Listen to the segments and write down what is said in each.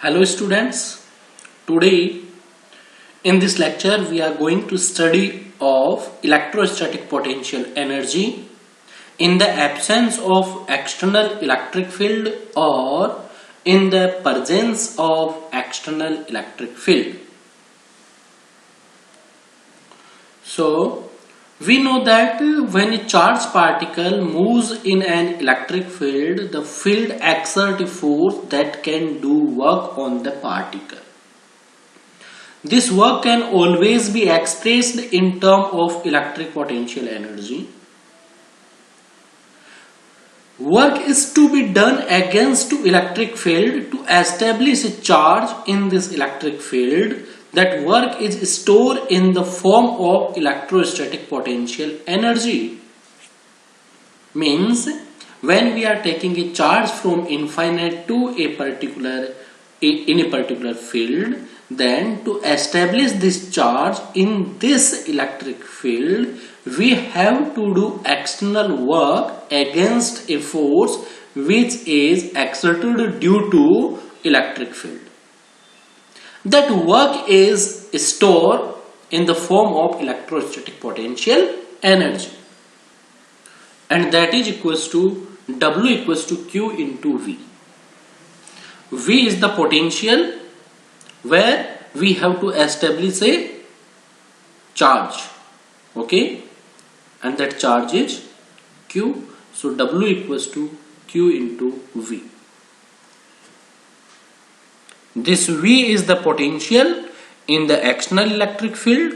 Hello students, today in this lecture we are going to study of electrostatic potential energy in the absence of external electric field or in the presence of external electric field. So we know that when a charged particle moves in an electric field, the field exerts a force that can do work on the particle. This work can always be expressed in terms of electric potential energy. Work is to be done against the electric field to establish a charge in this electric field. That work is stored in the form of electrostatic potential energy. Means when we are taking a charge from infinite to a particular field, then to establish this charge in this electric field, we have to do external work against a force which is exerted due to electric field. That work is stored in the form of electrostatic potential energy, and that is equals to W equals to Q into V. V is the potential where we have to establish a charge, okay, and that charge is Q. So W equals to Q into V. This V is the potential in the external electric field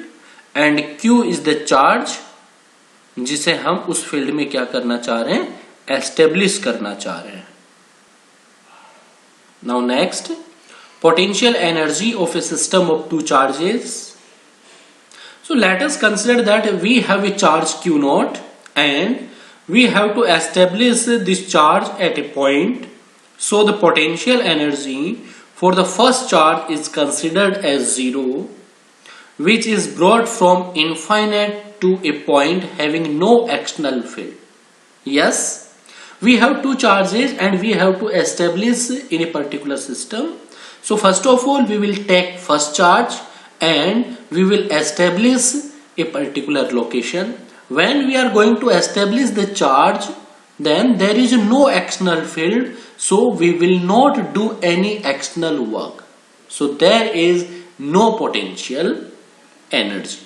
and Q is the charge जिसे हम उस field में क्या करना चाह रहे हैं, establish करना चाह रहे हैं. Now next, potential energy of a system of two charges. So let us consider that we have a charge Q naught and we have to establish this charge at a point. So the potential energy for the first charge is considered as 0, which is brought from infinite to a point having no external field. Yes, we have two charges and we have to establish in a particular system. So first of all, we will take first charge and we will establish a particular location. When we are going to establish the charge, then there is no external field, so we will not do any external work. So there is no potential energy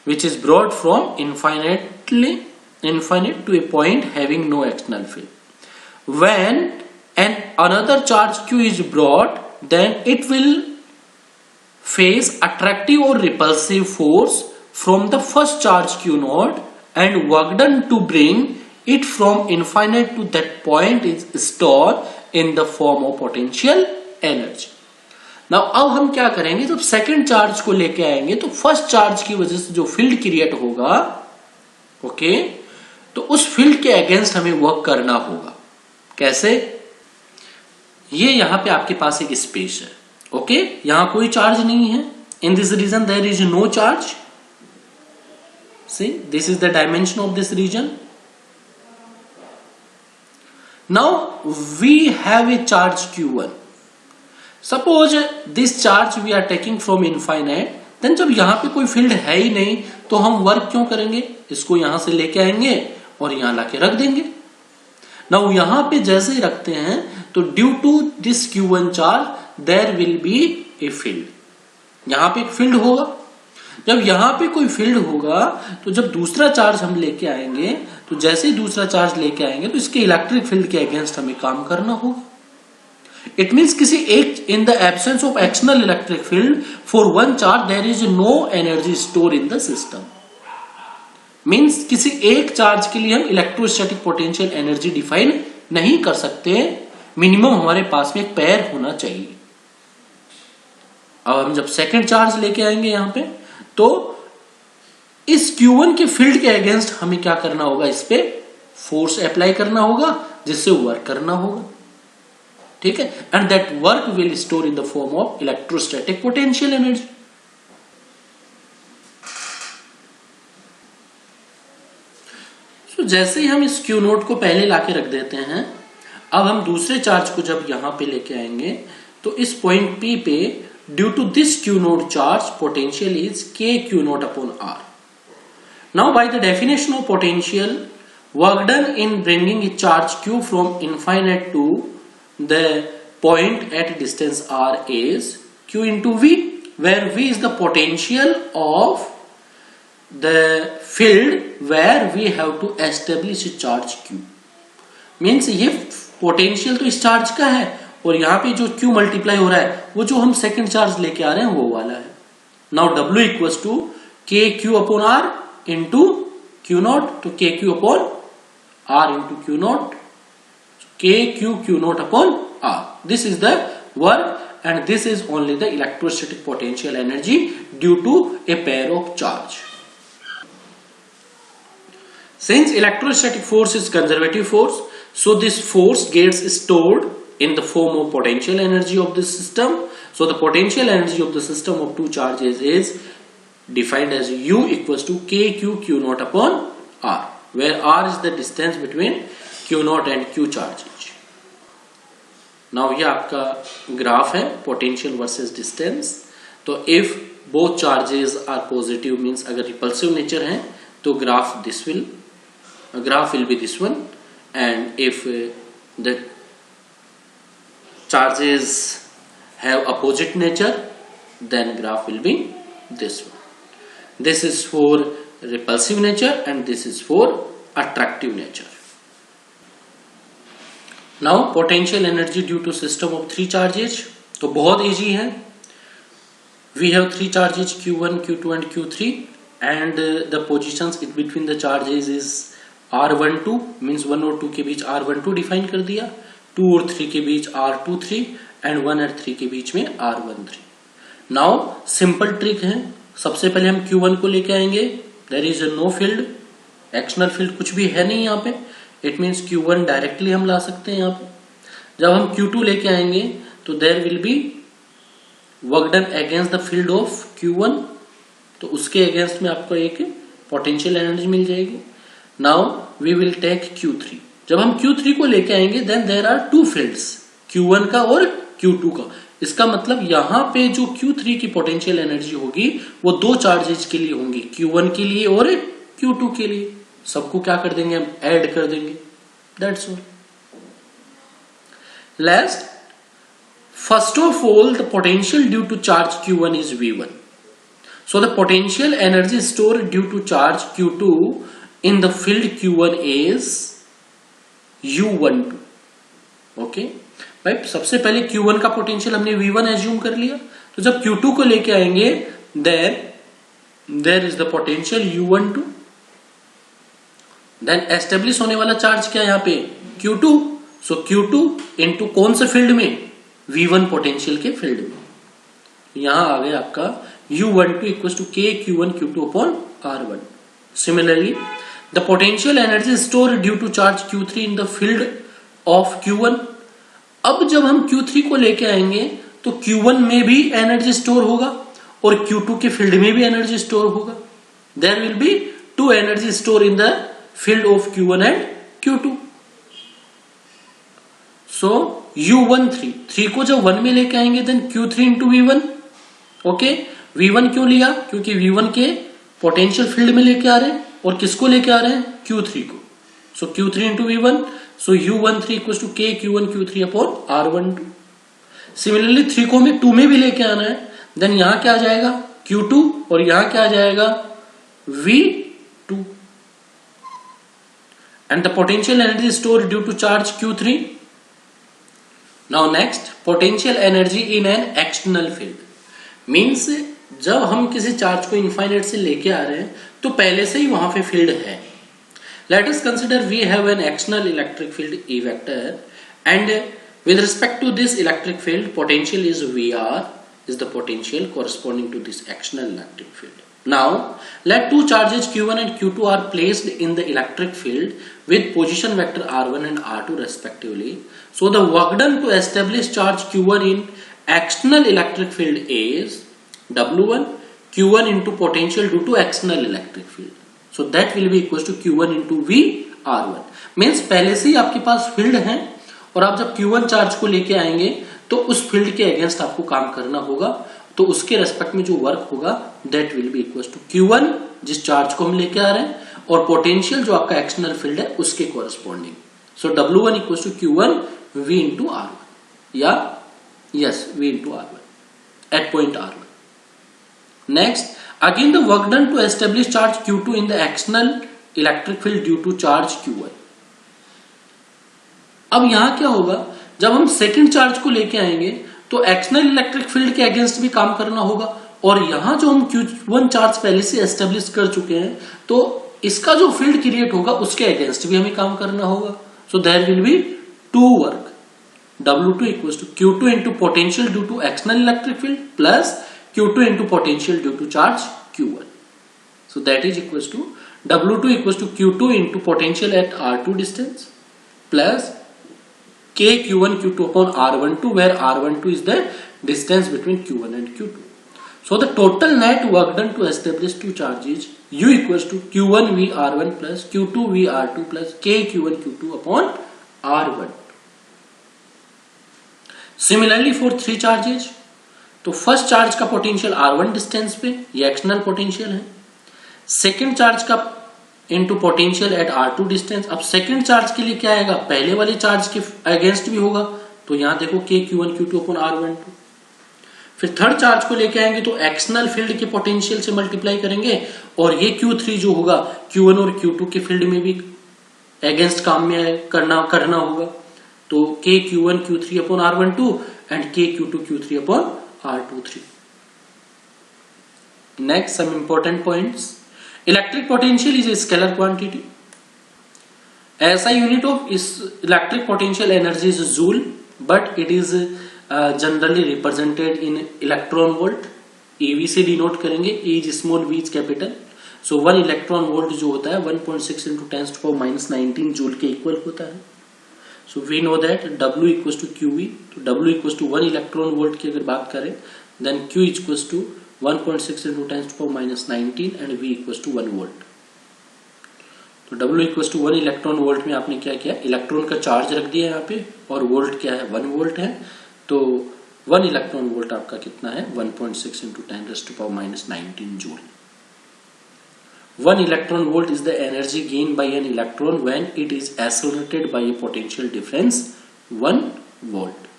which is brought from infinite to a point having no external field. When another charge Q is brought, then it will face attractive or repulsive force from the first charge Q naught, and work done to bring it from infinite to that point is stored in the form of potential energy. Now अब हम क्या करेंगे, जब second charge को लेके आएंगे तो first charge की वजह से जो फील्ड क्रिएट होगा, ओके, तो उस फील्ड के अगेंस्ट हमें वर्क करना होगा. कैसे? ये यहां पे आपके पास एक स्पेस है, ओके, यहां कोई चार्ज नहीं है. In this region there is no charge. See, this is the dimension of this region. Now we have a charge Q1. Suppose this charge we are taking from infinite. Then जब यहाँ पे कोई field है ही नहीं तो हम work क्यों करेंगे? इसको यहां से लेके आएंगे और यहां लाके रख देंगे. Now यहाँ पे जैसे ही रखते हैं तो due to this Q1 charge there will be a field. यहाँ पे एक फील्ड होगा. जब यहाँ पे कोई फील्ड होगा तो जब दूसरा चार्ज हम लेके आएंगे तो जैसे ही दूसरा चार्ज लेके आएंगे तो इसके इलेक्ट्रिक फील्ड के अगेंस्ट हमें काम करना होगा. इट मीन्स किसी एक in the absence of external electric field for one charge there is no energy store in the system. Means किसी एक चार्ज के लिए हम इलेक्ट्रोस्टैटिक पोटेंशियल एनर्जी डिफाइन नहीं कर सकते, मिनिमम हमारे पास में एक पेयर होना चाहिए। अब हम जब सेकेंड चार्ज लेके आएंगे यहां पे, तो इस Q1 के फील्ड के अगेंस्ट हमें क्या करना होगा, इस पे फोर्स अप्लाई करना होगा, जिससे वर्क करना होगा, ठीक है। And that work will store in the form of electrostatic potential energy. जैसे ही हम इस Q नोट को पहले लाके रख देते हैं, अब हम दूसरे चार्ज को जब यहां पे लेके आएंगे, तो इस पॉइंट P पे due to this Q naught charge potential is K Q naught upon R। Now by the definition of potential, work done in bringing a charge Q from infinite to the point at distance R is Q into V, where V is the potential of the field where we have to establish a charge Q। Means ये potential तो इस charge का है, और यहाँ पे जो Q multiply हो रहा है वो जो हम सेकेंड चार्ज लेके आ रहे हैं वो वाला है। Now W equals to k q upon r into q not, तो k q upon r into q not, k q not upon r. This is the work and this is only the electrostatic potential energy due to a pair of charge. Since electrostatic force is conservative force, so this force gets stored in the form of potential energy of the system. So the potential energy of the system of two charges is defined as U equals to Q naught upon R, where R is the distance between Q naught and Q charges. Now ये आपका graph है potential versus distance. तो if both charges are positive, means अगर repulsive nature है तो graph will be this one, and if the charges have opposite nature, then graph will be this one. This is for repulsive nature and this is for attractive nature. Now potential energy due to system of three charges, तो बहुत easy है। We have three charges Q1, Q2 and Q3, and the positions in between the charges is R12, means 1 और 2 के बीच R12 define कर दिया, 2 और 3 के बीच R23 and 1 और 3 के बीच में R13। नाउ सिंपल ट्रिक है, सबसे पहले हम Q1 को लेके आएंगे, there is no field, external field कुछ भी है नहीं यहाँ पे, इट मीन्स Q1 डायरेक्टली हम ला सकते हैं यहाँ पे। जब हम Q2 लेके आएंगे तो there will be work done against the field of Q1, तो उसके अगेंस्ट में आपको एक पोटेंशियल एनर्जी मिल जाएगी। Now we will take Q3, जब हम Q3 को लेके आएंगे then there are two fields, Q1 का और Q2 का। इसका मतलब यहाँ पे जो Q3 की पोटेंशियल एनर्जी होगी वो दो चार्जेस के लिए होंगी, Q1 के लिए और Q2 के लिए। सबको क्या कर देंगे, हम ऐड कर देंगे, that's all. Last, first of all the potential due to charge Q1 is V1, so the potential energy stored due to charge Q2 in the field Q1 is U12। Okay भाई, सबसे पहले Q1 का potential हमने V1 assume कर लिया, तो जब Q2 को लेके आएंगे there is the potential U12, then establish होने वाला चार्ज क्या है यहाँ पे, Q2, सो Q2 इनटू कौन से फील्ड में, V1 पोटेंशियल के फील्ड में। यहां आ गया आपका U12 equal to K Q1 Q2 upon R1। Similarly, the potential energy stored due to charge Q3 in the field of Q1। अब जब हम Q3 को लेके आएंगे तो Q1 में भी एनर्जी स्टोर होगा और Q2 के फील्ड में भी एनर्जी स्टोर होगा। There will be two energy store in the field of Q1 and Q2। So U13, 3 को जब 1 में लेके आएंगे then Q3 into V1। Okay, V1 क्यों लिया, क्योंकि V1 के पोटेंशियल फील्ड में लेके आ रहे हैं, और किसको लेके आ रहे हैं, Q3 को। So Q3 into V1, so U13 equal to K Q1 Q3 upon R12। Similarly 3 को हमें 2 में भी लेके आना है, देन यहां क्या आ जाएगा Q2 और यहां क्या आ जाएगा V2। And the potential energy store due to charge Q3। Now next, potential energy in an external field, means जब हम किसी चार्ज को इनफाइनाइट से लेके आ रहे हैं तो पहले से ही वहां पे फील्ड है, Let us consider we have an external electric field E vector, and with respect to this electric field, potential is VR, is the potential corresponding to this external electric field. Now, let two charges Q1 and Q2 are placed in the electric field with position vector R1 and R2 respectively. So, the work done to establish charge Q1 in external electric field is W1 Q1 into potential due to external electric field. So, that will be equals to Q1 into V R1. Means पहले से ही आपके पास field है और आप जब Q1 charge को लेके आएंगे तो उस फील्ड के अगेंस्ट आपको काम करना होगा, तो उसके रेस्पेक्ट में जो वर्क होगा that will be equal to Q1 जिस चार्ज को हम लेके आ रहे हैं और पोटेंशियल जो आपका एक्सटर्नल फील्ड है उसके corresponding. So W1 equal to Q1 V into R1 या yes V into R1 at point R1. Next, again the work done to establish charge Q2 in the external electric field due to charge Q1. अब यहां क्या होगा, जब हम second charge को लेके आएंगे तो एक्सटर्नल इलेक्ट्रिक फील्ड के अगेंस्ट भी काम करना होगा और यहां जो हम Q1 चार्ज पहले से एस्टेब्लिश कर चुके हैं तो इसका जो फील्ड क्रिएट होगा उसके अगेंस्ट भी हमें काम करना होगा. So there will be two work. W2 equals to Q2 into potential due to external electric field plus Q2 into potential due to charge Q1. So that is equals to W2 equals to Q2 into potential at R2 distance plus K Q1 Q2 upon R12 where R12 is the distance between Q1 and Q2. So the total net work done to establish two charges U equals to Q1 V R1 plus Q2 V R2 plus K Q1 Q2 upon R1. Similarly for three charges, तो first charge का potential R1 distance पे ये external potential है, second charge का into potential at R2 distance. अब second charge के लिए क्या आएगा, पहले वाले चार्ज के अगेंस्ट भी होगा, तो यहां देखो K Q1 Q2 upon R12. फिर थर्ड चार्ज को लेके आएंगे तो एक्सटर्नल फील्ड के पोटेंशियल से मल्टीप्लाई करेंगे और ये Q3 जो होगा Q1 और Q2 के फील्ड में भी अगेंस्ट काम में करना होगा, तो K Q1 Q3 upon R12 and K Q2 Q3 upon R23. Next, some important points. Electric potential is a scalar quantity. SI unit of electric potential energy is joule, but it is generally represented in electron volt. EV से denote करेंगे, E is small, V is capital. So 1 electron volt जो होता है 1.6 into 10⁻⁹ joule के equal होता है. So we know that W equals to QV. तो W equals to 1 electron volt की अगर बात करें, then Q equals to 1.6 into 10⁻⁹ and V equals to 1 volt. तो W equals to 1 electron volt में आपने क्या किया, इलेक्ट्रॉन का चार्ज रख दिया यहाँ पे और वोल्ट क्या है 1 वोल्ट है, तो 1 इलेक्ट्रॉन वोल्ट आपका कितना है 1.6 into 10⁻⁹ joule. 1 electron volt is the energy gained by an electron when it is accelerated by a potential difference 1 volt.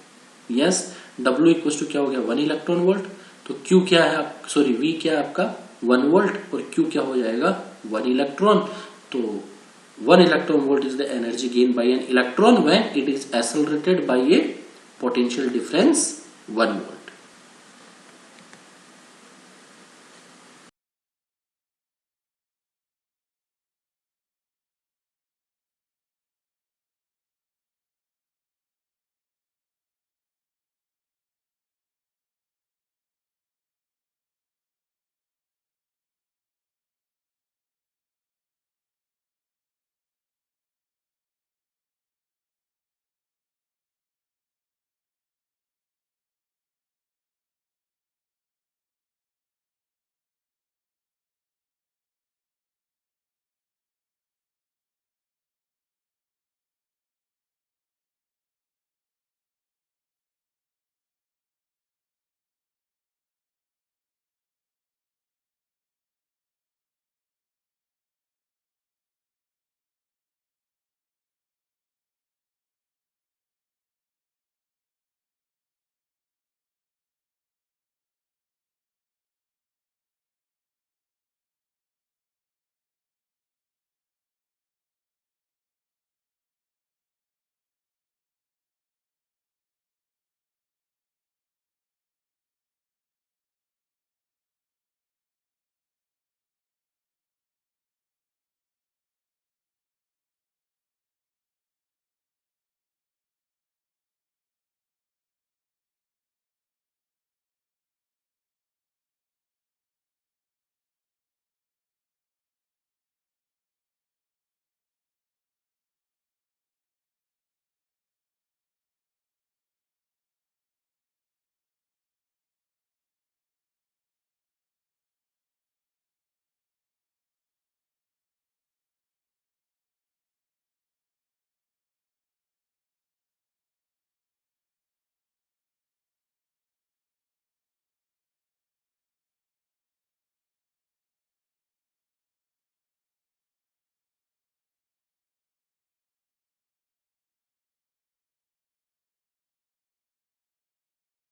Yes, W equals to क्या हो गया 1 इलेक्ट्रॉन वोल्ट, तो Q क्या है, सॉरी V क्या है आपका 1 वोल्ट और Q क्या हो जाएगा 1 इलेक्ट्रॉन. तो 1 electron volt is the energy gained by an electron when it is accelerated by a potential difference 1 volt.